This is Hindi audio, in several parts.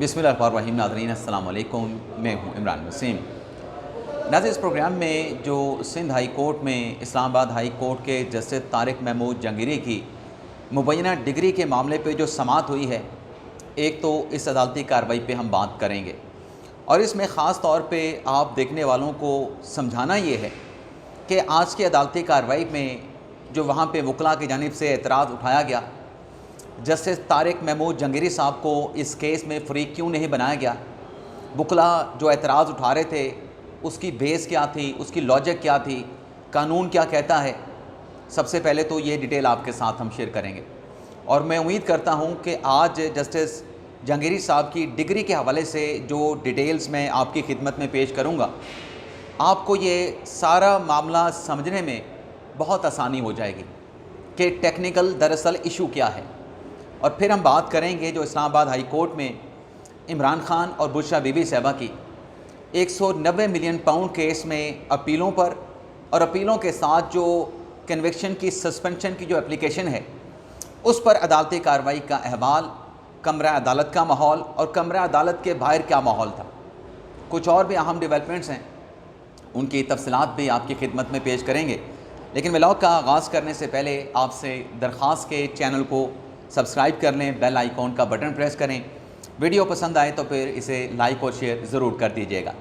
बिस्मिल्लाहिर्रहमानिर्रहीम। नाज़रीन अस्सलाम वालेकुम, मैं हूँ इमरान वसीम। नाज़रीन, इस प्रोग्राम में जो सिंध हाई कोर्ट में इस्लामाबाद हाई कोर्ट के जस्टिस तारिक महमूद जहांगीरी की मुबैना डिग्री के मामले पे जो समाअत हुई है, एक तो इस अदालती कार्रवाई पे हम बात करेंगे और इसमें ख़ास तौर पे आप देखने वालों को समझाना ये है कि आज की अदालती कार्रवाई में जो वहाँ पे वकला की जानिब से एतराज़ उठाया गया, जस्टिस तारिक महमूद जहांगीरी साहब को इस केस में फ़री क्यों नहीं बनाया गया, वकला जो एतराज़ उठा रहे थे उसकी बेस क्या थी, उसकी लॉजिक क्या थी, कानून क्या कहता है। सबसे पहले तो ये डिटेल आपके साथ हम शेयर करेंगे और मैं उम्मीद करता हूँ कि आज जस्टिस जहांगीरी साहब की डिग्री के हवाले से जो डिटेल्स मैं आपकी खिदमत में पेश करूँगा, आपको ये सारा मामला समझने में बहुत आसानी हो जाएगी कि टेक्निकल दरअसल इशू क्या है। और फिर हम बात करेंगे जो इस्लामाबाद हाई कोर्ट में इमरान खान और बुशरा बीबी साहिबा की 190 मिलियन पाउंड केस में अपीलों पर और अपीलों के साथ जो कन्विक्शन की सस्पेंशन की जो एप्लीकेशन है उस पर अदालती कार्रवाई का अहवाल, कमरा अदालत का माहौल और कमरा अदालत के बाहर क्या माहौल था। कुछ और भी अहम डेवलपमेंट्स हैं, उनकी तफसीलात भी आपकी खिदमत में पेश करेंगे। लेकिन व्लॉग का आगाज़ करने से पहले आपसे दरख्वास्त के चैनल को सब्सक्राइब कर लें, बेल आइकॉन का बटन प्रेस करें। वीडियो पसंद आए तो फिर इसे लाइक और शेयर ज़रूर कर दीजिएगा।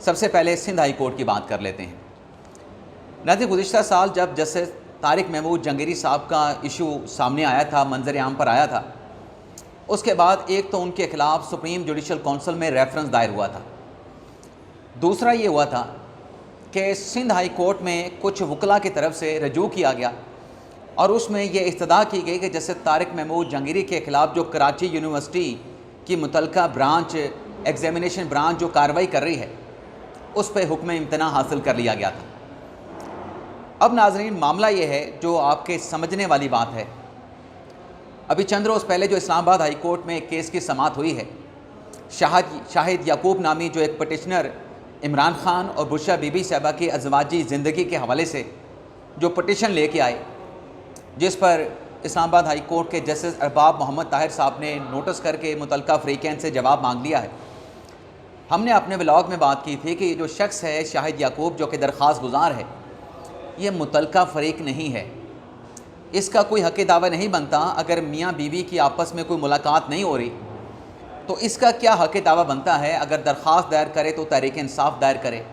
सबसे पहले सिंध हाई कोर्ट की बात कर लेते हैं। नाज़रीन, गुज़िश्ता साल जब जस्टिस तारिक महमूद जहांगीरी साहब का इशू सामने आया था, मंजर आम पर आया था, उसके बाद एक तो उनके ख़िलाफ़ सुप्रीम जुडिशल काउंसिल में रेफरेंस दायर हुआ था। दूसरा ये हुआ था कि सिंध हाई कोर्ट में कुछ वकला की तरफ से रजू किया गया और उसमें ये इस्तदा की गई कि जैसे तारिक महमूद जहांगीरी के ख़िलाफ़ जो कराची यूनिवर्सिटी की मुतलका ब्रांच एग्जामिनेशन ब्रांच जो कार्रवाई कर रही है उस पर हुक्म इम्तना हासिल कर लिया गया था। अब नाज़रीन, मामला ये है जो आपके समझने वाली बात है। अभी चंद रोज़ पहले जो इस्लामाबाद हाई कोर्ट में एक केस की समाअत हुई है, शाहिद याकूब नामी जो एक पटिशनर इमरान खान और बुशरा बीबी साहिबा की अज़वाजी ज़िंदगी के हवाले से जो पटिशन लेके आए, जिस पर इस्लामाबाद हाई कोर्ट के जस्टिस अरबाब मोहम्मद ताहिर साहब ने नोटिस करके मुतलका फ़रीक़ैन से जवाब मांग लिया है। हमने अपने व्लॉग में बात की थी कि जो शख्स है शाहिद याकूब जो कि दरख्वास्त गुज़ार है, ये मुतलका फ़रीक़ नहीं है, इसका कोई हक़ दावा नहीं बनता। अगर मियाँ बीवी की आपस में कोई मुलाकात नहीं हो रही तो इसका क्या हक़ दावा बनता है। अगर दरख्वास्त दायर करे तो तहरीक इंसाफ दायर करे,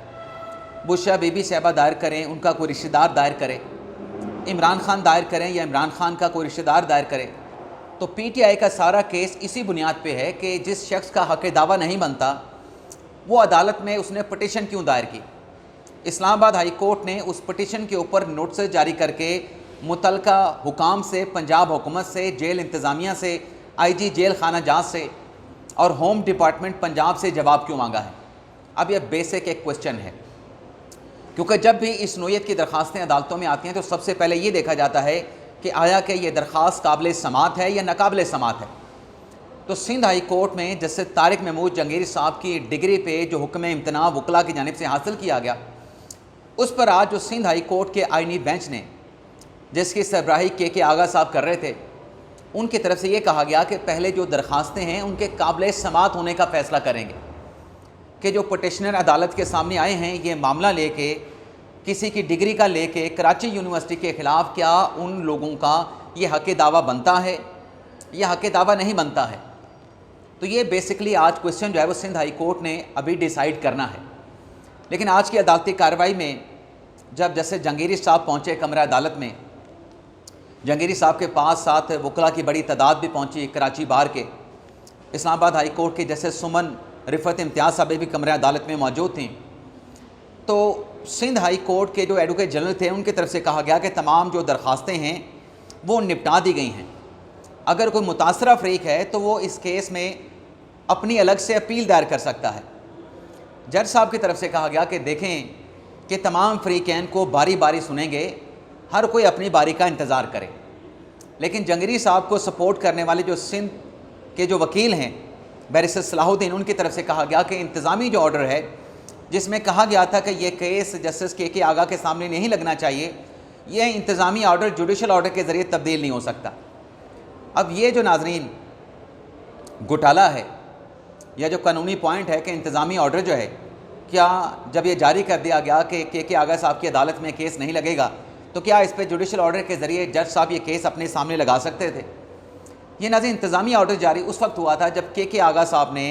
बुशरा बीबी साहिबा दायर करें, उनका कोई रिश्तेदार दायर करे, इमरान खान दायर करें या इमरान खान का कोई रिश्तेदार दायर करे, तो पीटीआई का सारा केस इसी बुनियाद पे है कि जिस शख्स का हक़ दावा नहीं बनता वो अदालत में उसने पटिशन क्यों दायर की। इस्लामाबाद हाई कोर्ट ने उस पटिशन के ऊपर नोटिस जारी करके मुतलका हुकाम से, पंजाब हुकूमत से, जेल इंतज़ामिया से, IG जेल खाना जात से और होम डिपार्टमेंट पंजाब से जवाब क्यों मांगा है। अब यह बेसिक एक क्वेश्चन है, क्योंकि जब भी इस नोयत की दरख्वास्तें अदालतों में आती हैं तो सबसे पहले ये देखा जाता है कि आया कि ये दरख्वास्त काबिल समाअत है या नाकाबिल समाअत है। तो सिंध हाई कोर्ट में जस्टिस तारिक महमूद जहांगीरी साहब की डिग्री पे जो हुक्म इम्तना वकला की जानिब से हासिल किया गया, उस पर आज जो सिंध हाई कोर्ट के आइनी बेंच ने, जिसकी सरबराही के आगा साहब कर रहे थे, उनकी तरफ से ये कहा गया कि पहले जो दरख्वास्तें हैं उनके काबिल समाअत होने का फ़ैसला करेंगे कि जो पटिशनर अदालत के सामने आए हैं ये मामला लेके, किसी की डिग्री का लेके कराची यूनिवर्सिटी के ख़िलाफ़ क्या उन लोगों का ये हक़ दावा बनता है या हक़ दावा नहीं बनता है। तो ये बेसिकली आज क्वेश्चन जो है वो सिंध हाई कोर्ट ने अभी डिसाइड करना है। लेकिन आज की अदालती कार्रवाई में जब जस्टिस जहांगीरी साहब पहुँचे कमरा अदालत में, जहांगीरी साहब के पास साथ वकला की बड़ी तादाद भी पहुँची कराची बार के। इस्लामाबाद हाई कोर्ट के जस्टिस सुमन रिफ़त इम्तियाज़ साहब भी कमरा अदालत में मौजूद थी। तो सिंध हाई कोर्ट के जो एडवोकेट जनरल थे उनकी तरफ से कहा गया कि तमाम जो दरख्वास्तें हैं वो निपटा दी गई हैं। अगर कोई मुतासरा फ़रीक़ है तो वो इस केस में अपनी अलग से अपील दायर कर सकता है। जज साहब की तरफ से कहा गया कि देखें कि तमाम फ़रीक़ैन को बारी बारी सुनेंगे, हर कोई अपनी बारी का इंतज़ार करे। लेकिन जहांगीरी साहब को सपोर्ट करने वाले जो सिंध के जो वकील हैं बैरिस्टर सलाहुद्दीन, उनकी तरफ से कहा गया कि इंतज़ामी जो ऑर्डर है जिसमें कहा गया था कि ये केस जस्टिस के आगा के सामने नहीं लगना चाहिए, यह इंतज़ामी ऑर्डर जुडिशल ऑर्डर के ज़रिए तब्दील नहीं हो सकता। अब ये जो नाज़रीन घोटाला है या जो कानूनी पॉइंट है कि इंतज़ामी ऑर्डर जो है, क्या जब ये जारी कर दिया गया कि के आगा साहब की अदालत में केस नहीं लगेगा, तो क्या इस पर जुडिशल ऑर्डर के ज़रिए जज साहब ये केस अपने सामने लगा सकते थे? ये नाज़रीन इंतज़ामी ऑर्डर जारी उस वक्त हुआ था जब के आगा साहब ने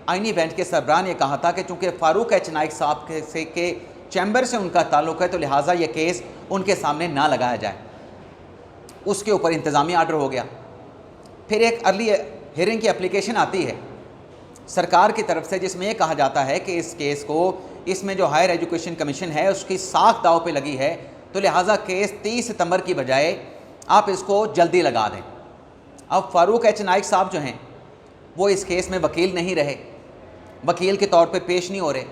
आइनी बेंच के सरबराह ने कहा था कि चूँकि फ़ारूक एच नाइक साहब के चैम्बर से उनका ताल्लुक़ है, तो लिहाजा ये केस उनके सामने ना लगाया जाए। उसके ऊपर इंतज़ामी ऑर्डर हो गया। फिर एक अर्ली हियरिंग की एप्लीकेशन आती है सरकार की तरफ से, जिसमें यह कहा जाता है कि इस केस को, इसमें जो हायर एजुकेशन कमीशन है उसकी साख दाव पे लगी है, तो लिहाजा केस 30 सितंबर की बजाय आप इसको जल्दी लगा दें। अब फ़ारूक एच नाइक साहब जो हैं वो इस केस में वकील नहीं रहे, वकील के तौर पे पेश नहीं हो रहे,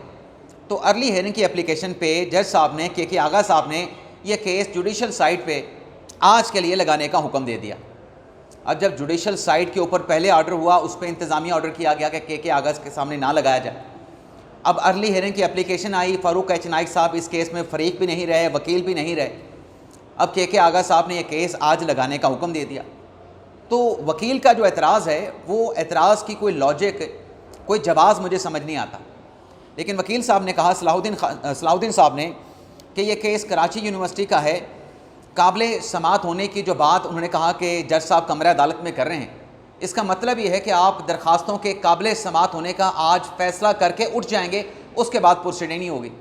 तो अर्ली हियरिंग की एप्लीकेशन पे जज साहब ने, के आगा साहब ने, यह केस जुडिशल साइट पे आज के लिए लगाने का हुक्म दे दिया। अब जब जुडिशल साइट के ऊपर पहले ऑर्डर हुआ, उस पर इंतज़ामी ऑर्डर किया गया कि के आगा के सामने ना लगाया जाए। अब अर्ली हियरिंग की एप्लीकेशन आई, फ़ारूक एच नाइक साहब इस केस में फ़रीक भी नहीं रहे, वकील भी नहीं रहे। अब के आगा साहब ने यह केस आज लगाने का हुक्म दे दिया। तो वकील का जो एतराज़ है, वो एतराज़ की कोई लॉजिक, कोई जवाब मुझे समझ नहीं आता। लेकिन वकील साहब ने कहा, सलाहुद्दीन साहब ने, कि ये केस कराची यूनिवर्सिटी का है। काबिल समात होने की जो बात उन्होंने कहा कि जज साहब कमरा अदालत में कर रहे हैं, इसका मतलब ये है कि आप दरख्वास्तों के काबिल समात होने का आज फ़ैसला करके उठ जाएंगे, उसके बाद प्रोसीडिंग नहीं होगी।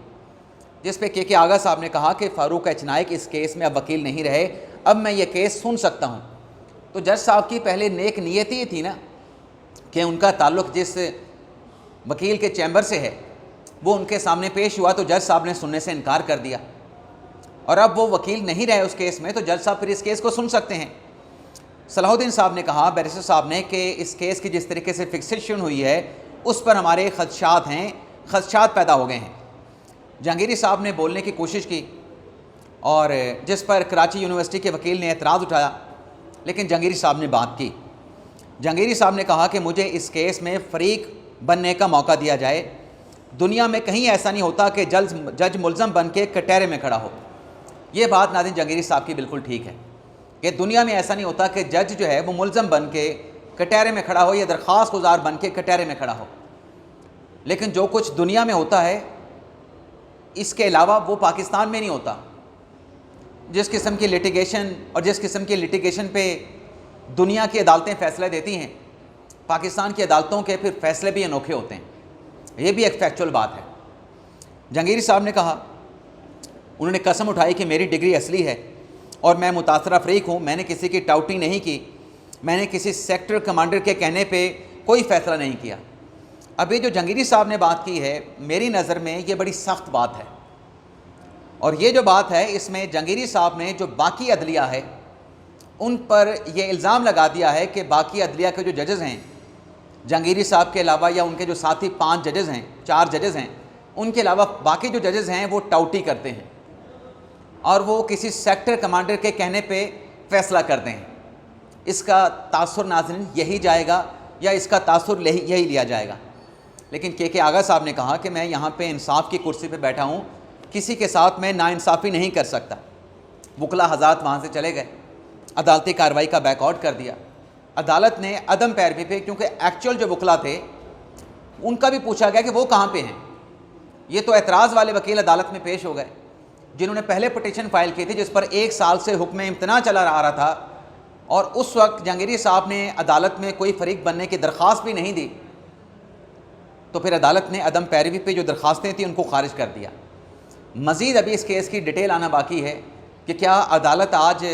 जिस पे के आगा साहब ने कहा कि फ़ारूक एच नाइक इस केस में अब वकील नहीं रहे, अब मैं ये केस सुन सकता हूँ। तो जज साहब की पहले नेक नीयत ही थी ना कि उनका ताल्लुक़ जिस वकील के चैम्बर से है वो उनके सामने पेश हुआ, तो जज साहब ने सुनने से इनकार कर दिया, और अब वो वकील नहीं रहे उस केस में, तो जज साहब फिर इस केस को सुन सकते हैं। सलाहुद्दीन साहब ने कहा, बैरिस्टर साहब ने, कि इस केस की जिस तरीके से फिक्सेशन हुई है उस पर हमारे खदशात हैं, खदशात पैदा हो गए हैं। जहांगीरी साहब ने बोलने की कोशिश की और जिस पर कराची यूनिवर्सिटी के वकील ने एतराज़ उठाया, लेकिन जहांगीरी साहब ने बात की। जहांगीरी साहब ने कहा कि मुझे इस केस में फ़रीक बनने का मौका दिया जाए। दुनिया में कहीं ऐसा नहीं होता कि जज मुल्ज़म बन के कटहरे में खड़ा हो। ये बात नाज़रीन जहांगीरी साहब की बिल्कुल ठीक है कि दुनिया में ऐसा नहीं होता कि जज जो है वो मुल्ज़म बन के कटहरे में खड़ा हो या दरख्वास्त गुजार बन के कटहरे में खड़ा हो। लेकिन जो कुछ दुनिया में होता है, इसके अलावा वो पाकिस्तान में नहीं होता। जिस किस्म की लिटिगेशन और जिस किस्म की लिटिगेशन पे दुनिया की अदालतें फ़ैसले देती हैं, पाकिस्तान की अदालतों के फिर फ़ैसले भी अनोखे होते हैं। ये भी एक फैक्चुअल बात है। जहांगीरी साहब ने कहा, उन्होंने कसम उठाई कि मेरी डिग्री असली है और मैं मुतासरा फ़रीक हूँ, मैंने किसी की टाउटी नहीं की, मैंने किसी सेक्टर कमांडर के कहने पे कोई फ़ैसला नहीं किया। अब ये जो जहांगीरी साहब ने बात की है, मेरी नज़र में ये बड़ी सख्त बात है, और ये जो बात है इसमें जहांगीरी साहब ने जो बाकी अदलिया है उन पर यह इल्ज़ाम लगा दिया है कि बाकी अदलिया के जो जजेज़ हैं, जहांगीरी साहब के अलावा या उनके जो साथी 5 जजेज़ हैं, 4 जजेज़ हैं, उनके अलावा बाकी जो जजेज़ हैं वो टाउटी करते हैं और वो किसी सेक्टर कमांडर के कहने पे फ़ैसला करते हैं। इसका तासुर नाज़रीन यही जाएगा या इसका तासुर यही लिया जाएगा। लेकिन के आगा साहब ने कहा कि मैं यहाँ पे इंसाफ की कुर्सी पे बैठा हूँ, किसी के साथ मैं नाइंसाफ़ी नहीं कर सकता। वकला हज़रात वहाँ से चले गए, अदालती कार्रवाई का बैकआउट कर दिया। अदालत ने अदम पैरवी पे, क्योंकि एक्चुअल जो वकला थे उनका भी पूछा गया कि वो कहाँ पे हैं। ये तो एतराज़ वाले वकील अदालत में पेश हो गए जिन्होंने पहले पटिशन फाइल की थी, जिस पर 1 साल से हुक्म इम्तना चला आ रहा था, और उस वक्त जहांगीरी साहब ने अदालत में कोई फ़रीक बनने की दरख्वास्त भी नहीं दी। तो फिर अदालत ने अदम पैरवी पे जो दरख्वास्तें थी उनको खारिज कर दिया। मज़ीद अभी इस केस की डिटेल आना बाकी है कि क्या अदालत आज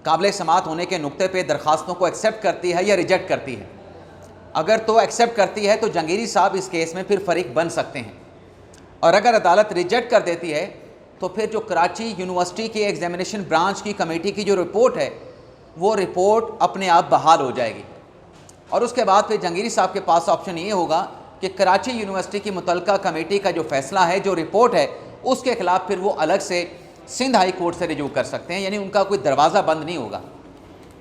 काबिल समात होने के नुक्ते पे दरख्वास्तों को एक्सेप्ट करती है या रिजेक्ट करती है। अगर तो एक्सेप्ट करती है तो जहांगीरी साहब इस केस में फिर फ़रीक बन सकते हैं, और अगर अदालत रिजेक्ट कर देती है तो फिर जो कराची यूनिवर्सिटी की एग्जामिनेशन ब्रांच की कमेटी की जो रिपोर्ट है वो रिपोर्ट अपने आप बहाल हो जाएगी, और उसके बाद फिर जहांगीरी साहब के पास ऑप्शन ये होगा कि कराची यूनिवर्सिटी की मुतलका कमेटी का जो फ़ैसला है, जो रिपोर्ट है, उसके ख़िलाफ़ फिर वो अलग से सिंध हाई कोर्ट से रिजू कर सकते हैं। यानी उनका कोई दरवाज़ा बंद नहीं होगा।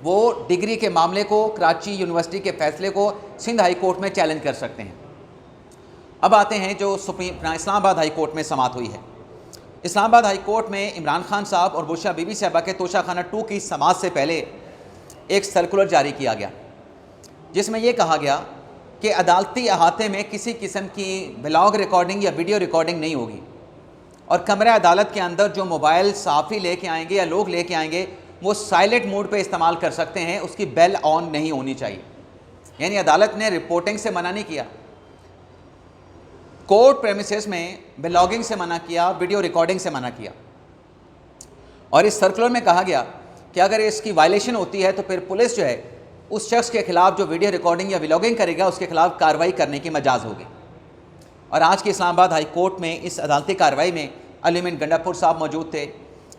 वो डिग्री के मामले को, कराची यूनिवर्सिटी के फ़ैसले को सिंध हाई कोर्ट में चैलेंज कर सकते हैं। अब आते हैं जो इस्लामाबाद हाई कोर्ट में समात हुई है। इस्लामाबाद हाई कोर्ट में इमरान खान साहब और बुशरा बीबी साहबा के तोशाखाना 2 की समात से पहले एक सर्कुलर जारी किया गया, जिसमें यह कहा गया कि अदालती अहाते में किसी किस्म की ब्लॉग रिकॉर्डिंग या वीडियो रिकॉर्डिंग नहीं होगी, और कमरा अदालत के अंदर जो मोबाइल साफ़ी लेके आएंगे या लोग लेके आएंगे वो साइलेंट मोड पे इस्तेमाल कर सकते हैं, उसकी बेल ऑन नहीं होनी चाहिए। यानी अदालत ने रिपोर्टिंग से मना नहीं किया, कोर्ट प्रेमिसेस में ब्लॉगिंग से मना किया, वीडियो रिकॉर्डिंग से मना किया। और इस सर्कुलर में कहा गया कि अगर इसकी वायलेशन होती है तो फिर पुलिस जो है उस शख्स के खिलाफ जो वीडियो रिकॉर्डिंग या व्लॉगिंग करेगा उसके खिलाफ कार्रवाई करने की मजाज होगी। और आज की इस्लामाबाद हाई कोर्ट में इस अदालती कार्रवाई में अलीमिन गंडापुर साहब मौजूद थे,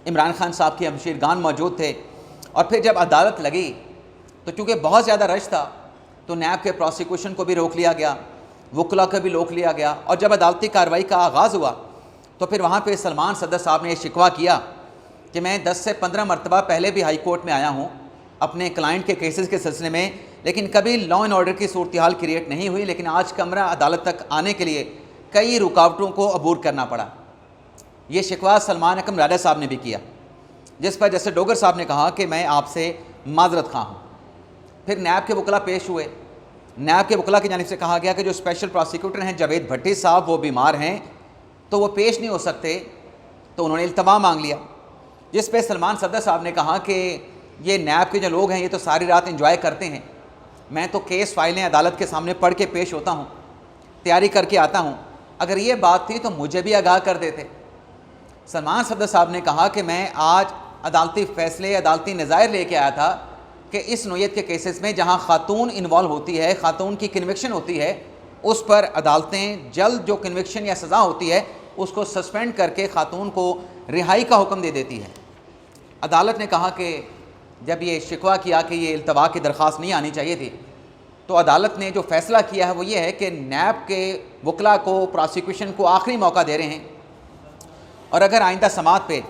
इमरान खान साहब की हमशीर गान मौजूद थे। और फिर जब अदालत लगी तो चूँकि बहुत ज़्यादा रश था तो नैब के प्रोसिक्यूशन को भी रोक लिया गया, वकला को भी रोक लिया गया। और जब अदालती कार्रवाई का आगाज़ हुआ तो फिर वहाँ पर सलमान सदर साहब ने शिकवा किया कि मैं 10 से 15 मरतबा पहले भी हाई कोर्ट में आया हूँ अपने क्लाइंट के केसेस के सिलसिले में, लेकिन कभी लॉ एंड ऑर्डर की सूरत हाल क्रिएट नहीं हुई। लेकिन आज कमरा अदालत तक आने के लिए कई रुकावटों को अबूर करना पड़ा। ये शिकवा सलमान अकरम राजा साहब ने भी किया, जिस पर जैसे डोगर साहब ने कहा कि मैं आपसे माजरत खा हूँ। फिर नैब के वकला पेश हुए, नैब के वकला की जानिब से कहा गया कि जो स्पेशल प्रोसिक्यूटर हैं जावेद भट्टी साहब वो बीमार हैं तो वो पेश नहीं हो सकते, तो उन्होंने इल्तवा मांग लिया। जिस पे सलमान सदर साहब ने कहा कि ये नैब के जो लोग हैं ये तो सारी रात एंजॉय करते हैं, मैं तो केस फाइलें अदालत के सामने पढ़ के पेश होता हूँ, तैयारी करके आता हूँ, अगर ये बात थी तो मुझे भी आगाह कर देते। सलमान सदर साहब ने कहा कि मैं आज अदालती फ़ैसले, अदालती नज़ायर लेके आया था कि इस नोयत के केसेस में जहाँ खातून इन्वॉल्व होती है, खातून की कन्विक्शन होती है, उस पर अदालतें जल्द जो कन्विक्शन या सज़ा होती है उसको सस्पेंड करके खातून को रिहाई का हुक्म दे देती है। अदालत ने कहा कि जब ये शिकवा किया कि ये इल्तवा की दरख्वास्त नहीं आनी चाहिए थी, तो अदालत ने जो फ़ैसला किया है वो ये है कि नैब के वकला को, प्रोसिक्यूशन को आखिरी मौका दे रहे हैं, और अगर आइंदा समात पे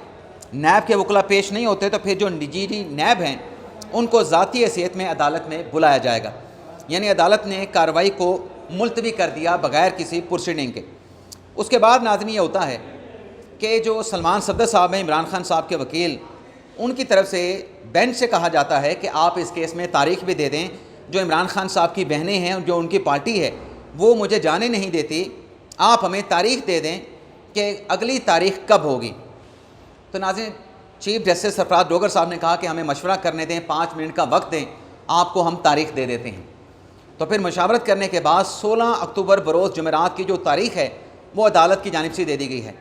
नैब के वकला पेश नहीं होते तो फिर जो निजी नैब हैं उनको ज़ाती हैसियत में अदालत में बुलाया जाएगा। यानी अदालत ने कार्रवाई को मुलतवी कर दिया बग़ैर किसी प्रोसीडिंग के। उसके बाद नाज़रीन ये होता है कि जो सलमान सदर साहब हैं, इमरान खान साहब के वकील, उनकी तरफ से बेंच से कहा जाता है कि आप इस केस में तारीख भी दे दें। जो इमरान खान साहब की बहनें हैं, जो उनकी पार्टी है, वो मुझे जाने नहीं देती, आप हमें तारीख दे दें कि अगली तारीख कब होगी। तो नाज़रीन चीफ जस्टिस सरफराज डोगर साहब ने कहा कि हमें मशवरा करने दें, 5 मिनट का वक्त दें, आपको हम तारीख दे देते हैं। तो फिर मशावरत करने के बाद 16 अक्टूबर बरोज़ जुमेरात की जो तारीख है वो अदालत की जानिब से दे दी गई है।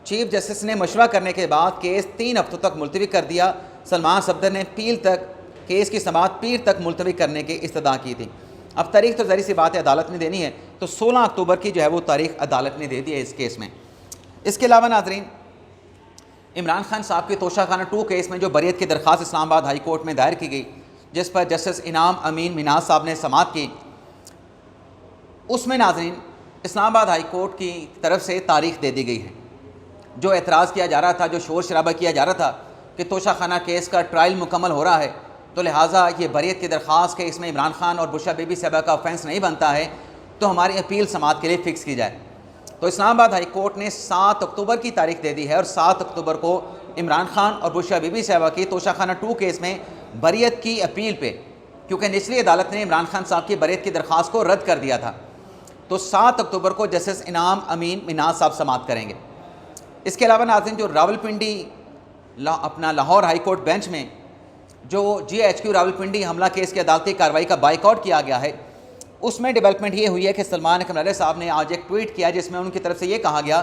चीफ जस्टिस ने मशवरा करने के बाद केस 3 हफ्तों तक मुलतवी कर दिया। सलमान सफदर ने पीर तक केस की समाअत पीर तक मुलतवी करने की इस्तदा की थी। अब तारीख तो ज़ाहिर सी बात है अदालत ने देनी है, तो 16 अक्टूबर की जो है वो तारीख अदालत ने दे दी है इस केस में। इसके अलावा नाज़रीन इमरान खान साहब के तोशाखाना 2 केस में जो बरीयत की दरख्वास्त इस्लामाबाद हाई कोर्ट में दायर की गई, जिस पर जस्टिस इनाम अमीन मिनाज साहब ने समाअत की, उसमें नाज़रीन इस्लामाबाद हाई कोर्ट की तरफ से तारीख दे दी गई है। जो एतराज़ किया जा रहा था, जो शोर शराबा किया जा रहा था कि तोशाखाना केस का ट्रायल मुकम्मल हो रहा है, तो लिहाजा ये बरीयत की दरख्वास्त के इसमें इमरान खान और बुशरा बीबी साहबा का ऑफेंस नहीं बनता है, तो हमारी अपील समाअत के लिए फ़िक्स की जाए। तो इस्लामाबाद हाई कोर्ट ने 7 अक्टूबर की तारीख दे दी है, और 7 अक्टूबर को इमरान खान और बुशरा बीबी साहबा की तोशाखाना 2 केस में बरीयत की अपील पे, क्योंकि निचली अदालत ने इमरान खान साहब की बरीयत की दरख्वास्त को रद्द कर दिया था, तो 7 अक्टूबर को जस्टिस इनाम अमीन मिनाज साहब समाअत करेंगे। इसके अलावा नाज़रीन जो रावलपिंडी अपना लाहौर हाई कोर्ट बेंच में जो GHQ रावलपिंडी हमला केस की अदालती कार्रवाई का बाइकआउट किया गया है, उसमें डेवलपमेंट ये हुई है कि सलमान अकरम राजा साहब ने आज एक ट्वीट किया जिसमें उनकी तरफ से ये कहा गया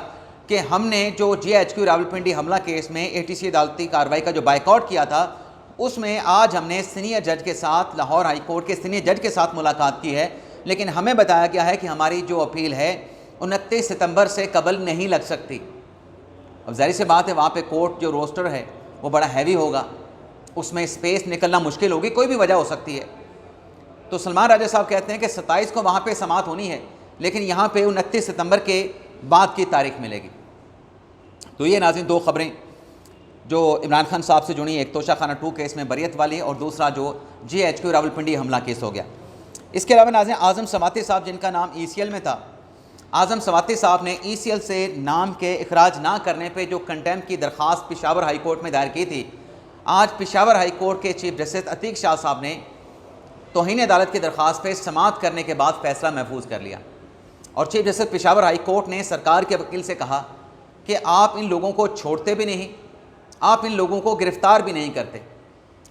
कि हमने जो GHQ रावलपिंडी हमला केस में ATC अदालती कार्रवाई का जो बाइकआउट किया था, उसमें आज हमने सीनियर जज के साथ, लाहौर हाई कोर्ट के सीनियर जज के साथ मुलाकात की है, लेकिन हमें बताया गया है कि हमारी जो अपील है 29 सितंबर से कबल नहीं लग सकती। अब ज़ाहिर सी बात है वहाँ पे कोर्ट जो रोस्टर है वो बड़ा हैवी होगा, उसमें स्पेस निकलना मुश्किल होगी, कोई भी वजह हो सकती है। तो सलमान राजा साहब कहते हैं कि 27 को वहाँ पे समाअत होनी है, लेकिन यहाँ पे 29 सितंबर के बाद की तारीख मिलेगी। तो ये नाज़रीन 2 ख़बरें जो इमरान खान साहब से जुड़ी, एक तोशाखाना 2 केस में बरीयत वाली और दूसरा जो GHQ रावलपिंडी हमला केस हो गया। इसके अलावा नाज़रीन आज़म समाती साहब, जिनका नाम ECL में था, आज़म समाती साहब ने ECL से नाम के इखराज ना करने पे जो कंटेम्प्ट की दरख्वास्त पेशावर हाई कोर्ट में दायर की थी, आज पेशावर हाई कोर्ट के चीफ जस्टिस अतीक शाह साहब ने तौहीन अदालत की दरख्वास्त पर समाअत करने के बाद फ़ैसला महफूज कर लिया। और chief justice Peshawar high court ने सरकार के वकील से कहा कि आप इन लोगों को छोड़ते भी नहीं, आप इन लोगों को गिरफ़्तार भी नहीं करते।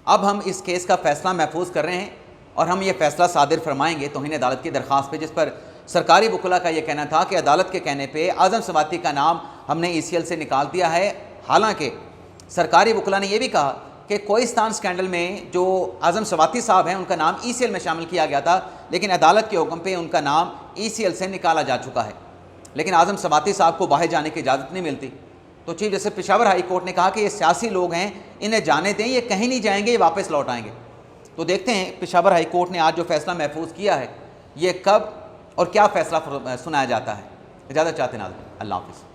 अब हम इस केस का फ़ैसला महफूज कर रहे हैं और हम ये फ़ैसला सादिर फरमाएंगे तौहीन अदालत की दरख्वास्त पे, जिस पर सरकारी वकुला का यह कहना था कि अदालत के कहने पे आज़म सवाती का नाम हमने ECL से निकाल दिया है। हालांकि सरकारी वकुला ने यह भी कहा कि कोहिस्तान स्कैंडल में जो आज़म सवाती साहब हैं उनका नाम ECL में शामिल किया गया था, लेकिन अदालत के हुक्म पे उनका नाम ECL से निकाला जा चुका है, लेकिन आज़म सवाती साहब को बाहर जाने की इजाज़त नहीं मिलती। तो chief justice Peshawar high court ने कहा कि ये सियासी लोग हैं, इन्हें जाने दें, ये कहीं नहीं जाएंगे, ये वापस लौट आएंगे। तो देखते हैं पेशावर हाई कोर्ट ने आज जो फैसला महफूज किया है ये कब और क्या फ़ैसला सुनाया जाता है। इजाज़त चाहते नाज़रीन, अल्लाह हाफ़िज़।